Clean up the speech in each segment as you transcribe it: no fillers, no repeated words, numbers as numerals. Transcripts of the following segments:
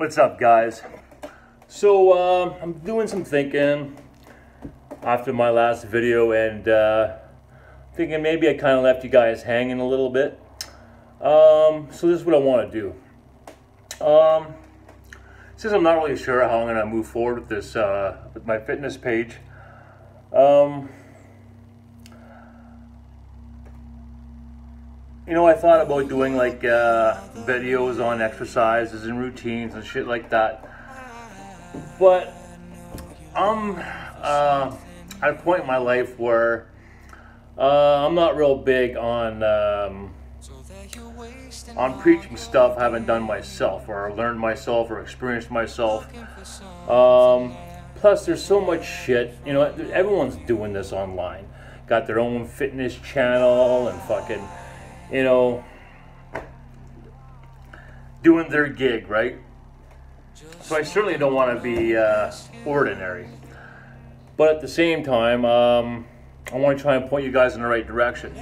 What's up, guys? So I'm doing some thinking after my last video, and thinking maybe I kind of left you guys hanging a little bit. So this is what I want to do. Since I'm not really sure how I'm going to move forward with this, with my fitness page, you know, I thought about doing like videos on exercises and routines and shit like that. But I'm at a point in my life where I'm not real big on preaching stuff I haven't done myself, or learned myself, or experienced myself. Plus, there's so much shit. You know, everyone's doing this online. Got their own fitness channel and fucking, you know, doing their gig, right? So I certainly don't want to be ordinary. But at the same time, I want to try and point you guys in the right direction.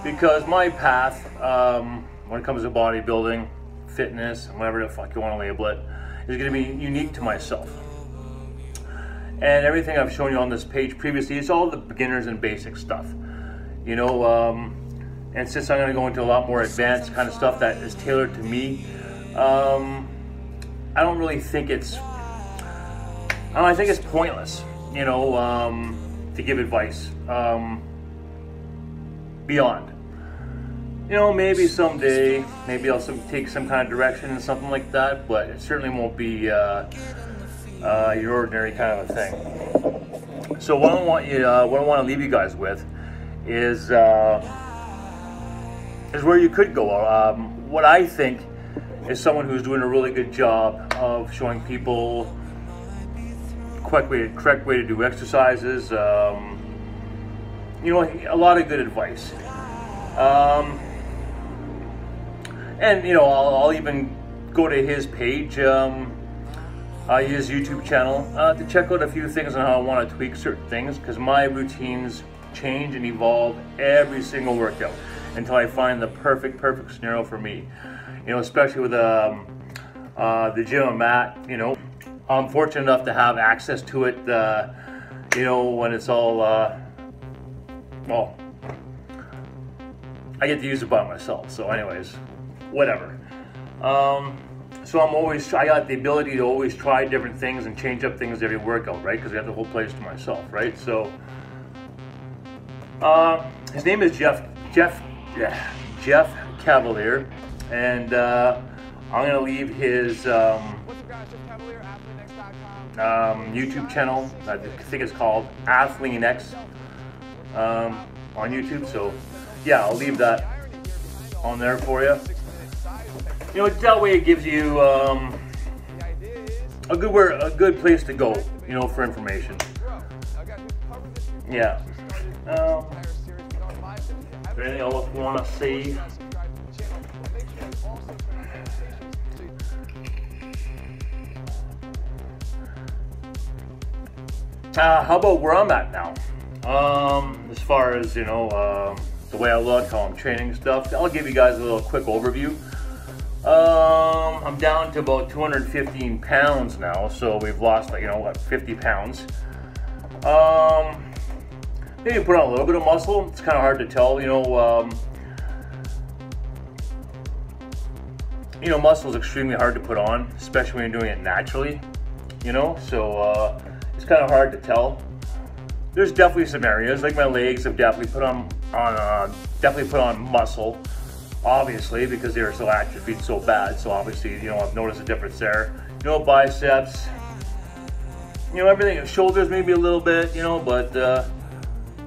Because my path, when it comes to bodybuilding, fitness, whatever the fuck you want to label it, is going to be unique to myself. And everything I've shown you on this page previously, it's all the beginners and basic stuff. You know, and since I'm going to go into a lot more advanced kind of stuff that is tailored to me, I don't really think it's, I think it's pointless, you know, to give advice beyond. You know, maybe someday, maybe I'll take some kind of direction and something like that, but it certainly won't be your ordinary kind of a thing. So what I want to leave you guys with is where you could go. What I think is someone who's doing a really good job of showing people correct way to do exercises. You know, a lot of good advice. And you know, I'll even go to his page, his YouTube channel, to check out a few things on how I want to tweak certain things, because my routines change and evolve every single workout until I find the perfect scenario for me. You know, especially with the gym I'm at. You know, I'm fortunate enough to have access to it. You know, when it's all well, I get to use it by myself. So, anyways, whatever. So I got the ability to always try different things and change up things every workout, right? Because I have the whole place to myself, right? So, his name is Jeff Cavalier, and I'm gonna leave his YouTube channel. I think it's called AthleanX on YouTube. So yeah, I'll leave that on there for you. You know, that way it gives you a good place to go, you know, for information. Yeah. Is there anything else you want to see? How about where I'm at now? As far as, you know, the way I look, how I'm training stuff, I'll give you guys a little quick overview. I'm down to about 215 pounds now, so we've lost, like, you know, what, 50 pounds. Maybe put on a little bit of muscle. It's kind of hard to tell, you know. You know, muscle is extremely hard to put on, especially when you're doing it naturally. You know, so it's kind of hard to tell. There's definitely some areas, like my legs, have definitely put on muscle, obviously, because they were so atrophied so bad. So obviously, you know, I've noticed a difference there. You know, biceps, you know, everything. Shoulders maybe a little bit, you know, but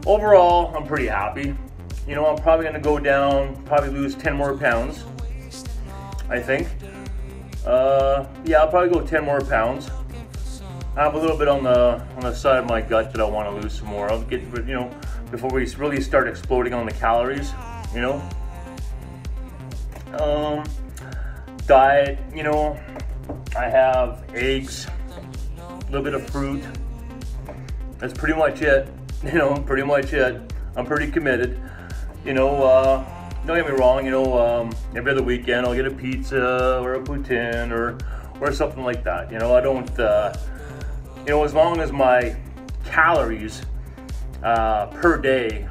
overall, I'm pretty happy. You know, I'm probably gonna go down, probably lose 10 more pounds, I think. Yeah, I'll probably go 10 more pounds. I have a little bit on the side of my gut that I want to lose some more. I'll get, you know, before we really start exploding on the calories, you know. Diet, you know, I have eggs, a little bit of fruit. That's pretty much it. You know, pretty much it. I'm pretty committed. You know, don't get me wrong, you know, every other weekend I'll get a pizza or a poutine or something like that. You know, I don't, you know, as long as my calories per day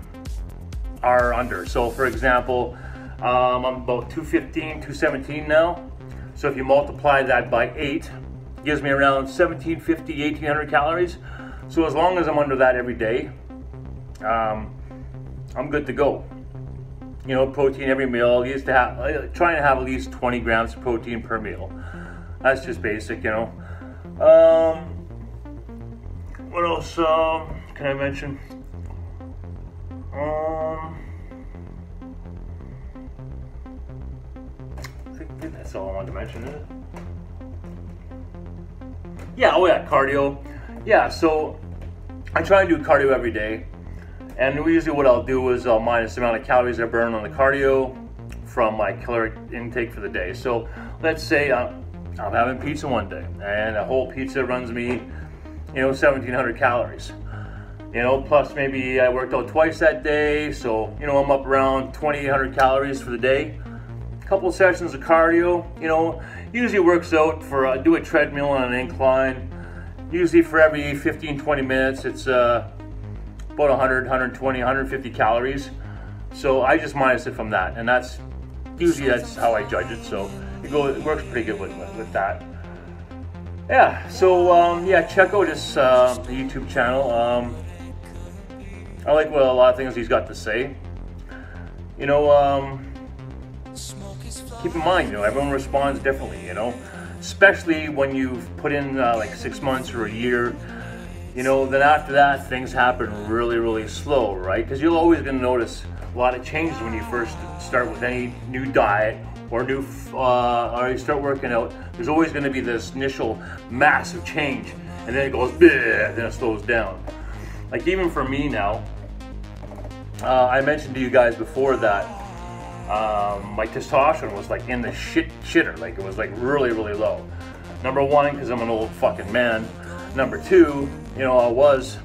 are under. So for example, I'm about 215, 217 now. So if you multiply that by 8, it gives me around 1750, 1800 calories. So as long as I'm under that every day, I'm good to go. You know, protein every meal. I used to have, trying to have at least 20 grams of protein per meal. That's just basic, you know. What else can I mention? I think that's all I wanted to mention, isn't it? Yeah, oh yeah, cardio. Yeah, so I try and do cardio every day. And usually what I'll do is I'll minus the amount of calories I burn on the cardio from my caloric intake for the day. So let's say I'm having pizza one day, and a whole pizza runs me, you know, 1700 calories. You know, plus maybe I worked out twice that day, so, you know, I'm up around 2800 calories for the day. A couple of sessions of cardio, you know, usually works out for, do a treadmill on an incline. Usually for every 15-20 minutes, it's about 100, 120, 150 calories. So I just minus it from that, and that's how I judge it. So it works pretty good with that. Yeah. So yeah, check out his YouTube channel. I like a lot of things he's got to say. You know, keep in mind, you know, everyone responds differently. You know, especially when you've put in like 6 months or a year. You know, then after that, things happen really, really slow, right? Because you're always going to notice a lot of changes when you first start with any new diet or or you start working out. There's always going to be this initial massive change, and then it goes, then it slows down. Like even for me now, I mentioned to you guys before that my testosterone was like in the shitter, like it was like really, really low. Number one, because I'm an old fucking man. Number two, you know, I was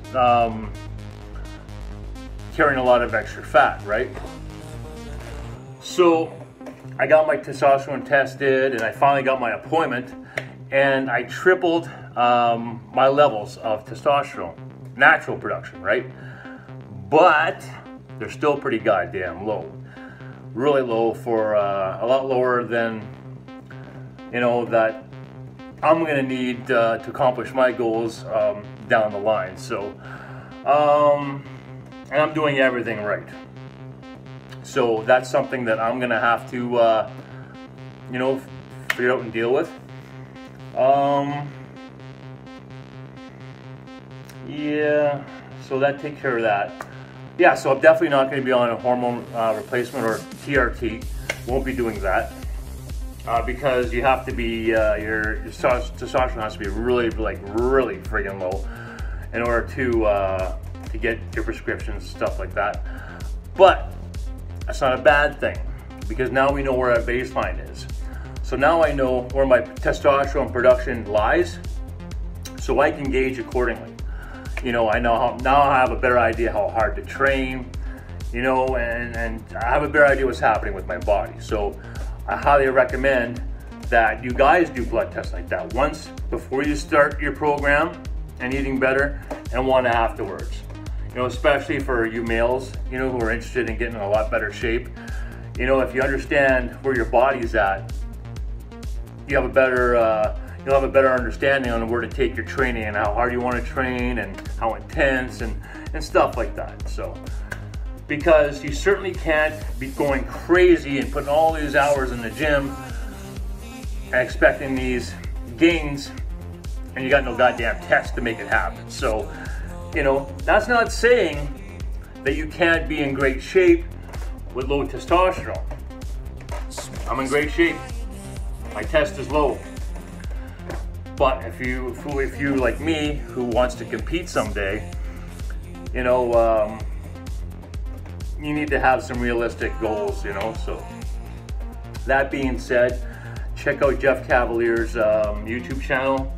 carrying a lot of extra fat, right? So I got my testosterone tested, and I finally got my appointment, and I tripled my levels of testosterone, natural production, right? But they're still pretty goddamn low, really low, for a lot lower than, you know, that I'm gonna need to accomplish my goals down the line. So, and I'm doing everything right. So that's something that I'm gonna have to, you know, figure out and deal with. Yeah, so that takes care of that. Yeah, so I'm definitely not going to be on a hormone replacement or TRT. Won't be doing that because you have to be your testosterone has to be really friggin' low in order to get your prescriptions, stuff like that. But that's not a bad thing, because now we know where our baseline is. So now I know where my testosterone production lies, so I can gauge accordingly. You know, I know now I have a better idea how hard to train, you know, and I have a better idea what's happening with my body. So I highly recommend that you guys do blood tests like that once before you start your program and eating better, and one afterwards. You know, especially for you males, you know, who are interested in getting in a lot better shape. You know, if you understand where your body's at, you have a better you'll have a better understanding on where to take your training and how hard you want to train and how intense and stuff like that. So, because you certainly can't be going crazy and putting all these hours in the gym and expecting these gains, and you got no goddamn test to make it happen. So, you know, that's not saying that you can't be in great shape with low testosterone. I'm in great shape. My test is low. But if you like me, who wants to compete someday, you know, you need to have some realistic goals, you know. So that being said, check out Jeff Cavalier's YouTube channel.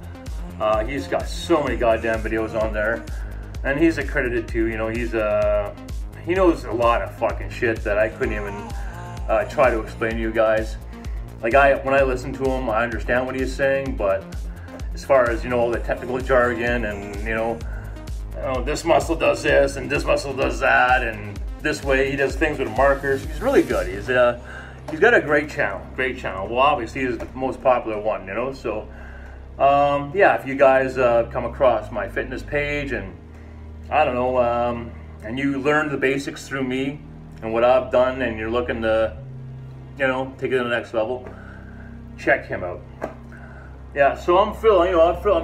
He's got so many goddamn videos on there, and he's accredited too. You know, he knows a lot of fucking shit that I couldn't even try to explain to you guys. Like when I listen to him, I understand what he's saying, but as far as, you know, all the technical jargon and, you know, this muscle does this and this muscle does that, and this way he does things with markers. He's really good. He's got a great channel, Well, obviously he's the most popular one, you know. So yeah, if you guys come across my fitness page and I don't know, and you learn the basics through me and what I've done, and you're looking to, you know, take it to the next level, check him out. Yeah, so I'm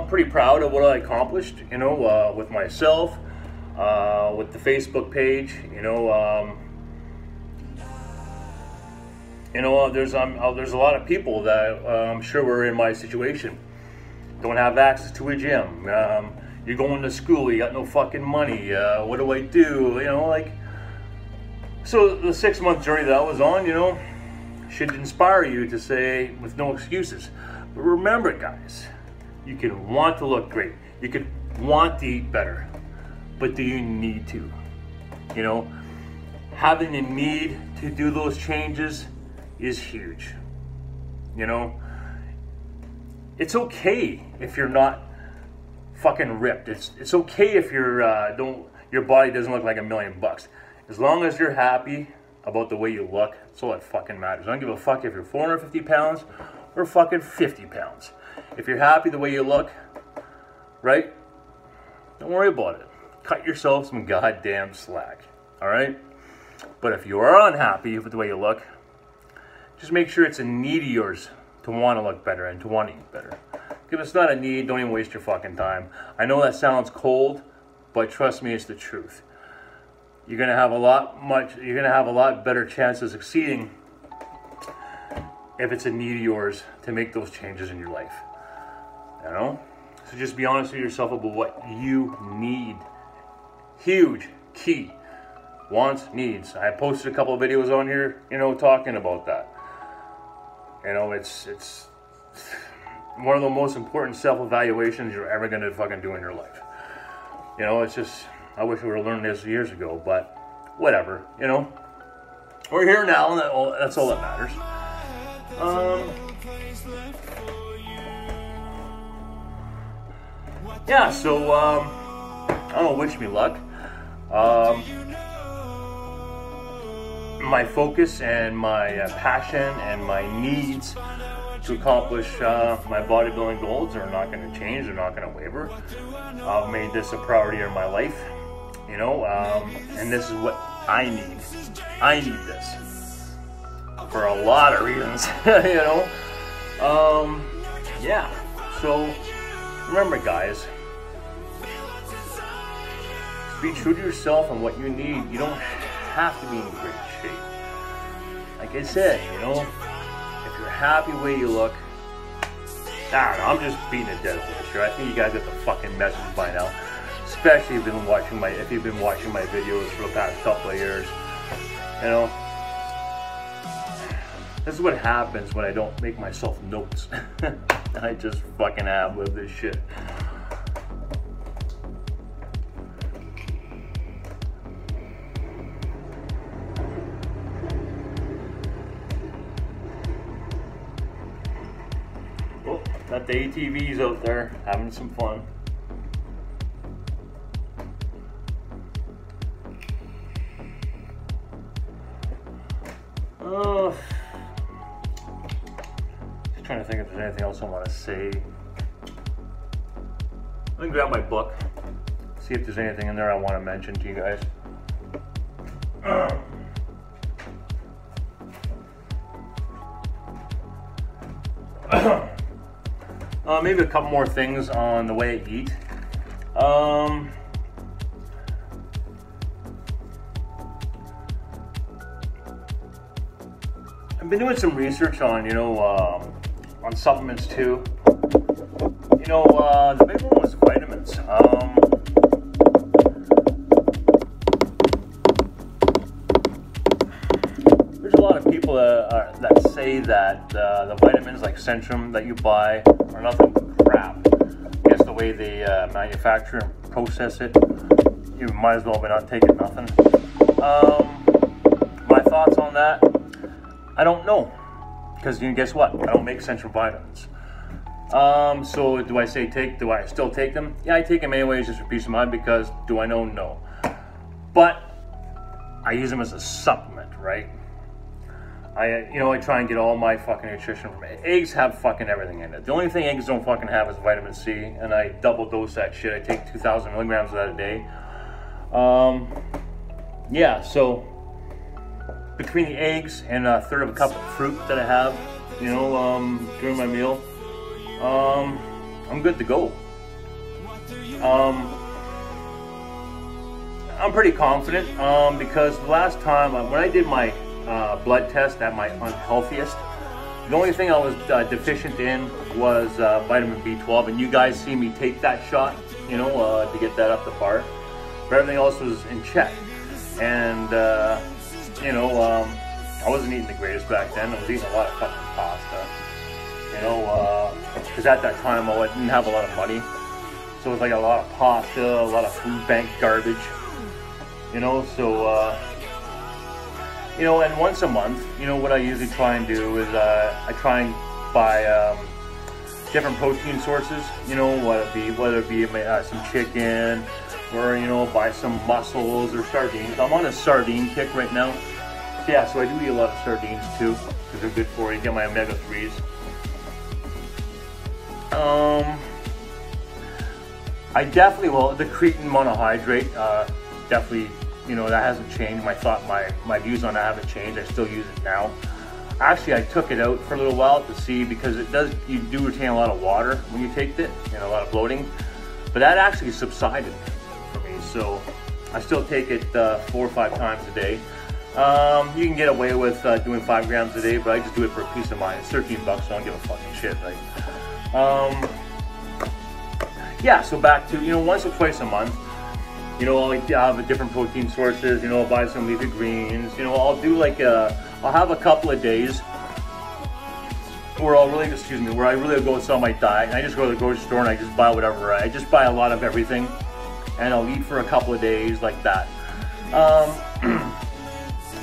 pretty proud of what I accomplished, you know, with myself, with the Facebook page, you know. There's a lot of people that I'm sure were in my situation. Don't have access to a gym. You're going to school, you got no fucking money. What do I do? You know, like, so the 6-month journey that I was on, you know, should inspire you to say, with no excuses. But remember, guys, you can want to look great. You can want to eat better, but do you need to? You know, having a need to do those changes is huge. You know, it's okay if you're not fucking ripped. It's okay if you're your body doesn't look like $1 million. As long as you're happy about the way you look, that's all that fucking matters. I don't give a fuck if you're 450 pounds or fucking 50 pounds. If you're happy the way you look, right? Don't worry about it. Cut yourself some goddamn slack, all right? But if you are unhappy with the way you look, just make sure it's a need of yours to want to look better and to want to eat better. If it's not a need, don't even waste your fucking time. I know that sounds cold, but trust me, it's the truth. You're gonna have a lot better chance of succeeding if it's a need of yours to make those changes in your life. You know? So just be honest with yourself about what you need. Huge key. Wants, needs. I posted a couple of videos on here, you know, talking about that. You know, it's one of the most important self-evaluations you're ever gonna fucking do in your life. You know, it's just, I wish we would have learned this years ago, but whatever, you know. We're here now, and that's all that matters. Yeah, so, I don't know, wish me luck. My focus and my passion and my needs to accomplish my bodybuilding goals are not going to change. They're not going to waver. I've made this a priority in my life, you know, and this is what I need. I need this for a lot of reasons, you know. Yeah, so remember, guys, be true to yourself and what you need. You don't have to be in great shape. Like I said, you know, if you're happy the way you look, I don't know, I'm just beating a dead horse here. I think you guys get the fucking message by now. Especially if you've been watching my videos for the past couple of years. You know, this is what happens when I don't make myself notes. I just fucking ad-lib this shit. Got the ATVs out there having some fun. Just trying to think if there's anything else I want to say. Let me grab my book, see if there's anything in there I want to mention to you guys. Maybe a couple more things on the way I eat. I've been doing some research on, you know, on supplements too. You know, the big one was vitamins. There's a lot of people that say that the vitamins like Centrum that you buy are nothing but crap. I guess the way they manufacture and process it, you might as well be not taking nothing. My thoughts on that, I don't know. because guess what? I don't make essential vitamins. So do I still take them? Yeah, I take them anyways just for peace of mind, because do I know? No. But I use them as a supplement, right? I try and get all my fucking nutrition from it. Eggs have fucking everything in it. The only thing eggs don't fucking have is vitamin C, and I double dose that shit. I take 2,000 milligrams of that a day. Yeah, so between the eggs and a third of a cup of fruit that I have, during my meal, I'm good to go. I'm pretty confident, because the last time when I did my blood test at my unhealthiest, the only thing I was deficient in was vitamin B12, and you guys see me take that shot, to get that up the bar. But everything else was in check, and I wasn't eating the greatest back then. I was eating a lot of fucking pasta, because at that time I didn't have a lot of money, so it was like a lot of pasta, a lot of food bank garbage, and once a month, what I usually try and do is I try and buy different protein sources, whether it be some chicken, or buy some mussels or sardines. I'm on a sardine kick right now. Yeah, so I do eat a lot of sardines too, because they're good for you. Get my omega-3s. I definitely will. The creatine monohydrate, definitely, that hasn't changed. My views on that haven't changed. I still use it now. Actually, I took it out for a little while to see, because you do retain a lot of water when you take it, and a lot of bloating. But that actually subsided for me, so I still take it 4 or 5 times a day. You can get away with doing 5 grams a day, but I just do it for peace of mind. It's $13 bucks, so I don't give a fucking shit, right? Yeah, so back to, once or twice a month, I'll have different protein sources, I'll buy some leafy greens, I'll do I'll have a couple of days where I really go and sell my diet, and I just go to the grocery store and I just buy whatever. I just buy a lot of everything, and I'll eat for a couple of days like that.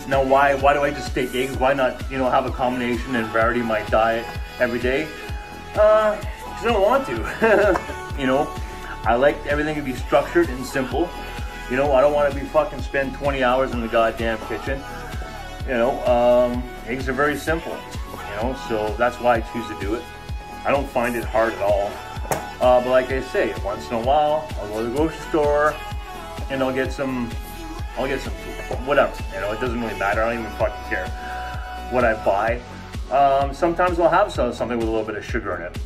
Now, why do I just take eggs? Why not, have a combination and variety in my diet every day? Because I don't want to. I like everything to be structured and simple. I don't want to be fucking spend 20 hours in the goddamn kitchen. Eggs are very simple. So that's why I choose to do it. I don't find it hard at all. But like I say, once in a while, I'll go to the grocery store and I'll get some food, whatever. It doesn't really matter. I don't even fucking care what I buy. Sometimes I'll have something with a little bit of sugar in it,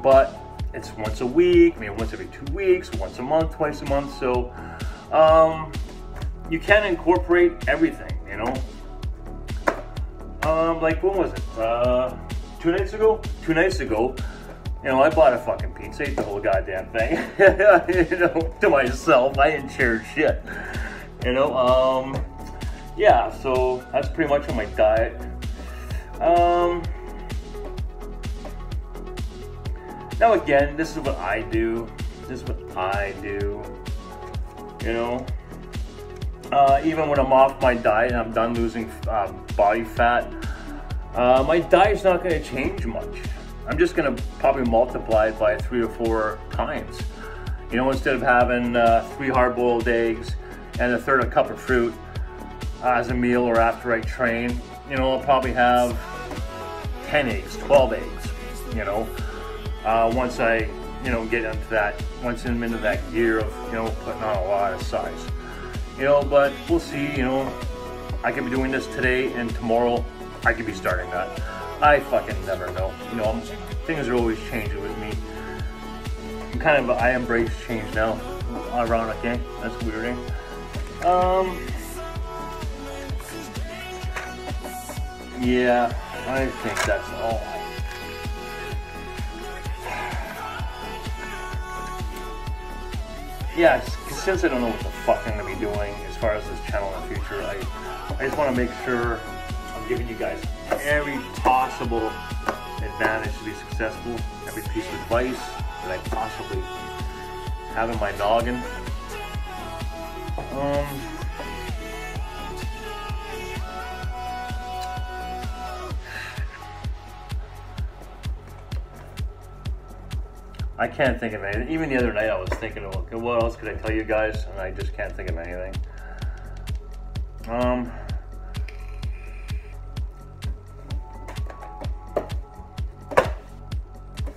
but it's once a week, maybe once every 2 weeks, once a month, twice a month. So you can incorporate everything, like when was it? 2 nights ago? 2 nights ago, I bought a fucking pizza, ate the whole goddamn thing, to myself. I didn't share shit, yeah, so that's pretty much on my diet. Now again, this is what I do. Even when I'm off my diet and I'm done losing body fat, my diet's not going to change much. I'm just going to probably multiply it by 3 or 4 times. Instead of having 3 hard-boiled eggs and a third of a cup of fruit as a meal or after I train, I'll probably have 10 eggs, 12 eggs, once I, get into that, once I'm into that gear of, putting on a lot of size. But we'll see, I could be doing this today, and tomorrow I could be starting that. I fucking never know. Things are always changing with me. I embrace change now. Ironic, eh? That's weird, eh? Yeah, I think that's all. Yeah, since I don't know what the fuck I'm going to be doing as far as this channel in the future, I just want to make sure I'm giving you guys every possible advantage to be successful, every piece of advice that I possibly have in my noggin. I can't think of anything. Even the other night I was thinking, okay, what else could I tell you guys? And I just can't think of anything.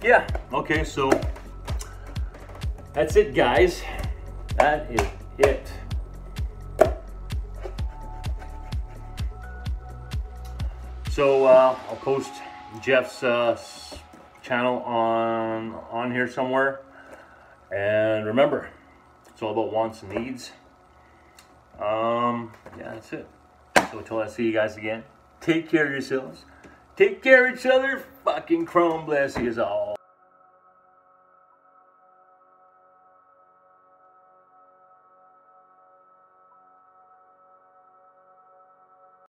Yeah, okay, so that's it, guys. That is it. So I'll post Jeff's channel on here somewhere. And remember, it's all about wants and needs. Yeah, that's it. So until I see you guys again, take care of yourselves. Take care of each other. Fucking Chrome bless you all.